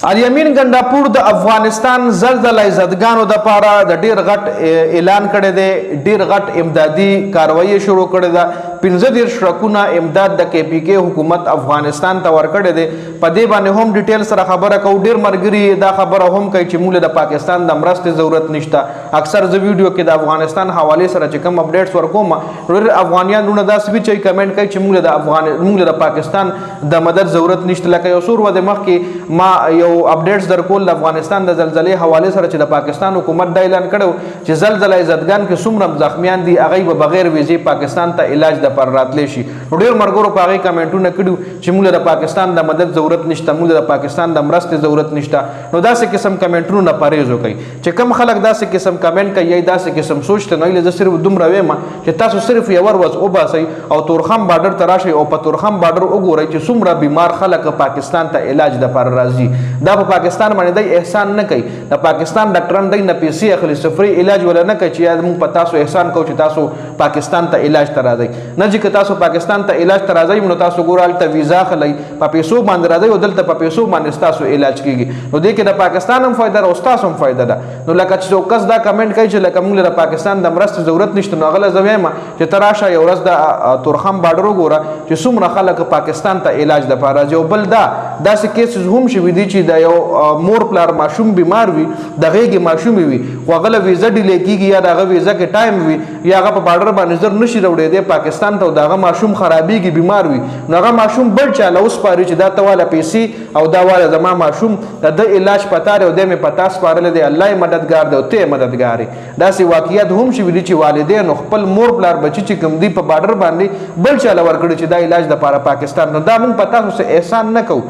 الیمین ګنداپور د افغانستان زلزلې زدګانو د پاره د ډیر غټ اعلان کړی دی، ډیر غټ امدادي کاروایی شروع کړی ده. 15 شرکونه امداد د کې پی کې حکومت افغانستان ته ورکړی دی. په دې باندې هم ډیټیل سره خبره کوو. ډیر مرګري دا خبره هم کوي چې موږ د پاکستان د مرستې ضرورت نشته. اکثر ز ویډیو کې د افغانستان حواله سره چې کوم اپډیټس ورکوم، ډیر افغانیان نو دا سوي چې کمنټ کوي چې موږ د پاکستان د مدد ضرورت نشته. لکه یو سور و د مخ کې ما یو اپډیټس درکول د افغانستان د زلزلې حواله سره چې د پاکستان حکومت د اعلان کړو چې زلزلې زدګان کې څومره زخمیان دي هغه به بغیر ویزې پاکستان ته علاج د پر راتلی شي. ډیر مرګورو په هغه کمنټونه کړو چې موږ د پاکستان د مدد ضرورت نشته، موږ د پاکستان د مرستې ضرورت نشته. نو داسې قسم کمنټونه نه پرهیز وکړي چې کم خلک داسې قسم کمنټ کوي، داسې قسم سوچته نه لږ صرف دومره وایم چې تاسو صرف یو ورځ او باسي او تورخم بارډر تراشي او په تورخم بارډر وګورئ چې څومره بیمار خلک پاکستان ته علاج د پر راځي. دا په پاکستان باندې د احسان نه کوي. د پاکستان ډاکټران د نه پیسې اخلي، سفري علاج ولا نه کوي چې موږ په تاسو احسان کوو چې تاسو پاکستان ته علاج ته راځي. نه چې تاسو پاکستان ته علاج ته راځي نو تاسو ګورال ته ویزا خلای په پیسو باندې راځي او دلته په پیسو باندې تاسو علاج کیږي. نو دې کې د پاکستان هم فائدہ او تاسو هم فائدہ ده. نو لکه چې کس دا کمنټ کوي چې لکه موږ د پاکستان د مرستې ضرورت نشته، نو غل زویم چې تراشه یو ورځ د تورخم بارډر وګوره چې څومره خلک پاکستان ته علاج د پاره راځي. او بل داسې کیسز هم شوي دي چې د یو مور پلار ماشوم بیمار وي، د غېږې ماشوم وي، خو هغه ویزا ډیلی کیږي یا دغه ویزا کې ټایم وي یا هغه په بارډر باندې زر نشي راوړی پاکستان ته، دغه ماشوم خرابېږي بیمار وي، نو هغه ماشوم بل چاله وسپاري چې دا ته والا پیسې او دا والا زما ماشوم د علاج پتا لري او د مې پتا سپارل دی. الله یې مددګار دی او ته مددګار یې. داسې واقعیت هم شوي دي چې والدین خپل مور پلار بچي چې کوم دي په بارډر باندې بل چاله ورکړي چې دا علاج د پاره پاکستان. نو دا موږ په تاسو سره احسان نه کوو،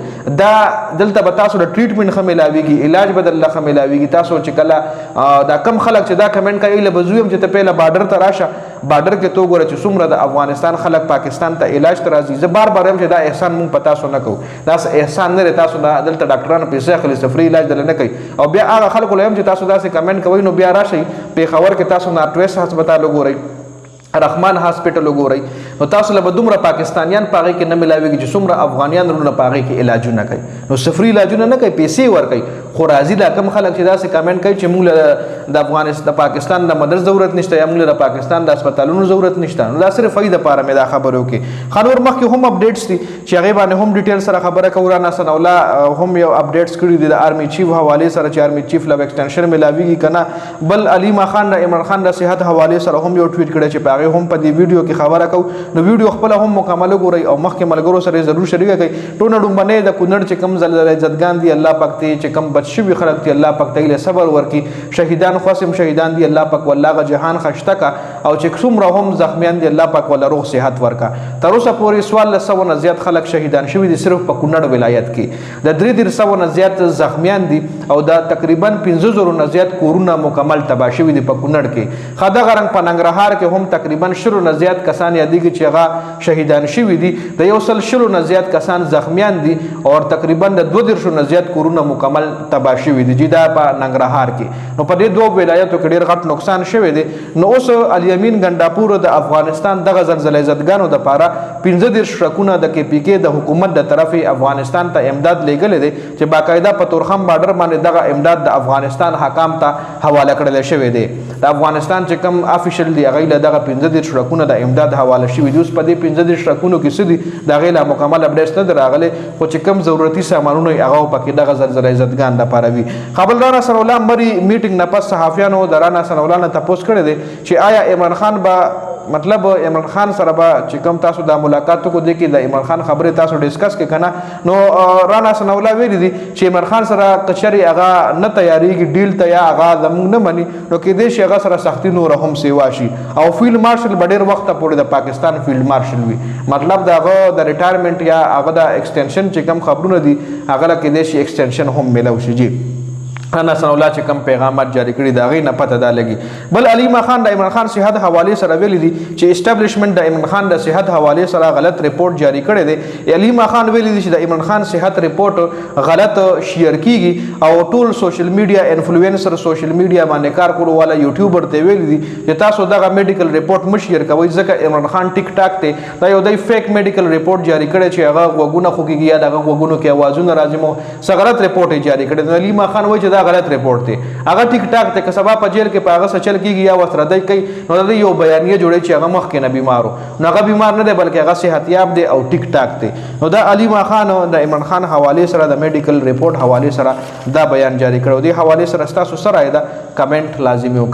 دا دلته به تاسو د ټریټمنټ ښه ملاویږي، علاج به دلته ښه ملاویږي. تاسو چې کله دا کم خلک چې دا کمنټ کوي له بزویم چې ته پهله بارډر ته راشه، بارډر کې تو ګوره چې څومره د افغانستان خلک پاکستان ته علاج ته راځي. زه بار بار هم چې دا احسان موږ په تاسو نه کوو، دا احسان نه دی. تاسو دلته ډاکټرانو پیسې اخلي، سفري علاج دلته نه کوي. او بیا هغه خلکو له هم چې تاسو داسې کمنټ کوئ نو بیا راشئ پېښور کې تاسو نارتویس هسپتال وګورئ، رحمان هاسپټل وګورئ، نو تاسو له دومره پاکستانیان پاغي کې نه ملاويږي چې څومره افغانیان رونه پاغي کې علاجونه کوي. نو سفري علاجونه نه کوي، پیسې ورکوي. خو راځي دا کم خلک چې داسې کمنټ کوي چې موږ د افغانستان د پاکستان د مدد ضرورت نشته یا موږ د پاکستان د هسپتالونو ضرورت نشته. نو دا صرف فائدہ لپاره مې دا خبرو کې خنور مخکې هم اپډیټس دي چې هغه باندې هم ډیټیل سره خبره کوو. رانا سنولا هم یو اپډیټس کړی دي د آرمی چیف حواله سره چې آرمی چیف لو ایکسټنشن ملاويږي کنه. بل علیما خان د عمران خان د صحت حواله سره هم یو ټویټ کړی چې هغه هم په دې ویډیو کې خبره کوو. نو ویډیو خپل هم مکمل وګورئ او مخکې ملګرو سره ضرور شریک کړئ. ټونه ډومبنه د کونړ چې کم زلزلې زدګان دي الله پاک ته چې کم بچي خلک دي الله پاک ته صبر ورکي. شهیدان خاصم شهیدان دي الله پاک والله جهان خشته کا او چې څومره هم زخمیان دي الله پاک ول روغ صحت ورکا. تر اوسه پورې سوال له 100 نه زیات خلک شهیدان شوي دي صرف په کونړ ولایت کې. د 300 نه زیات زخمیان دي او دا تقریبا 15000 نه زیات کورونه مکمل تباه شوي دي په کونړ کې. خدا غرنګ په ننګرهار کې هم تقریبا 100 نه زیات کسان یادېږي چې هغه شهیدان شوي دي. د 100 نه زیات کسان زخمیان دي او تقریبا د 200 نه زیات کورونه مکمل تباه شوي دي چې دا په ننګرهار کې. نو په دې دوه ولایتو کې ډېر غټ نقصان شوی دی. نو اوس الیمین ګنداپور د افغانستان دغه زلزلې زدګانو د پاره 15 شرکونه د کې پی کې د حکومت د طرفې افغانستان ته امداد لېږلې دي چې باقاعده په تورخم بارډر باندې دغه امداد د افغانستان حکام ته حواله کړل شوی دی. د افغانستان چې کوم افیشل دی هغه له دغه 15 شرکونه د امداد حواله شوی دي. اوس په دې 15 شرکونو کې څه دي دغه له مکمل اپډیټس نه راغلي، خو چې کوم ضرورتي سامانونه هغه پکې دغه زلزلې زدګان د پاره وي. خبردار سنولا مری میټینګ نه پس صحافیانو د رانا سنولا نه تاسو کړی دی چې آیا عمران خان به مطلب عمران خان سره به چې کوم تاسو د ملاقات کو دي کې د عمران خان خبره تاسو ډیسکس کې کنه. نو رانا سنولا ویلي دي چې عمران خان سره کچري هغه نه تیاریږي ډیل ته یا هغه زموږ نه مني، نو کې دې شي هغه سره سختي نور هم سیوا شي او فیلډ مارشل ډېر وخت پورې د پاکستان فیلډ مارشل وي. مطلب دا هغه د ریټایرمنټ یا هغه د ایکسټنشن چې کوم خبرونه دي هغه کې دې شي ایکسټنشن هم ملو شي. جی انس الله چې کم پیغامات جاری کړي دا غي نه پته دا لګي. بل علي خان د عمران خان صحت حواله سره ویلي دي چې اسټابلیشمنت د عمران خان د صحت حواله سره غلط ریپورت جاری کړي دي. علي خان ویلي دي چې د عمران خان صحت ریپورت غلط شیر کیږي او ټول سوشل میډیا انفلوئنسر سوشل میډیا باندې کار کولو والا یوټیوبر ته ویلي دي چې تاسو دغه میډیکل ریپورت مشیر کوئ ځکه عمران خان ټیک ټاک ته دا یو د فیک میډیکل ریپورت جاری کړي چې هغه وګونه خوږي یا دغه وګونو کې आवाजونه راځي مو غلط ریپورت جاری کړي. علي خان وایي چې دا غلط ریپورت دی هغه ټیک ټاک ته کسبا په جیل کې پاغه سچل کیږي یا وسره دی کوي نو د یو بیانیه جوړي چې هغه مخ کې نه بیمارو نو هغه بیمار نه دی بلکې هغه صحتیاب دی او ټیک ټاک دی. نو دا علي خان د عمران خان حواله سره د میډیکل ریپورت حواله سره دا بیان جاری کړو. دی حواله سره تاسو سره دا کمنټ لازمي وکړئ.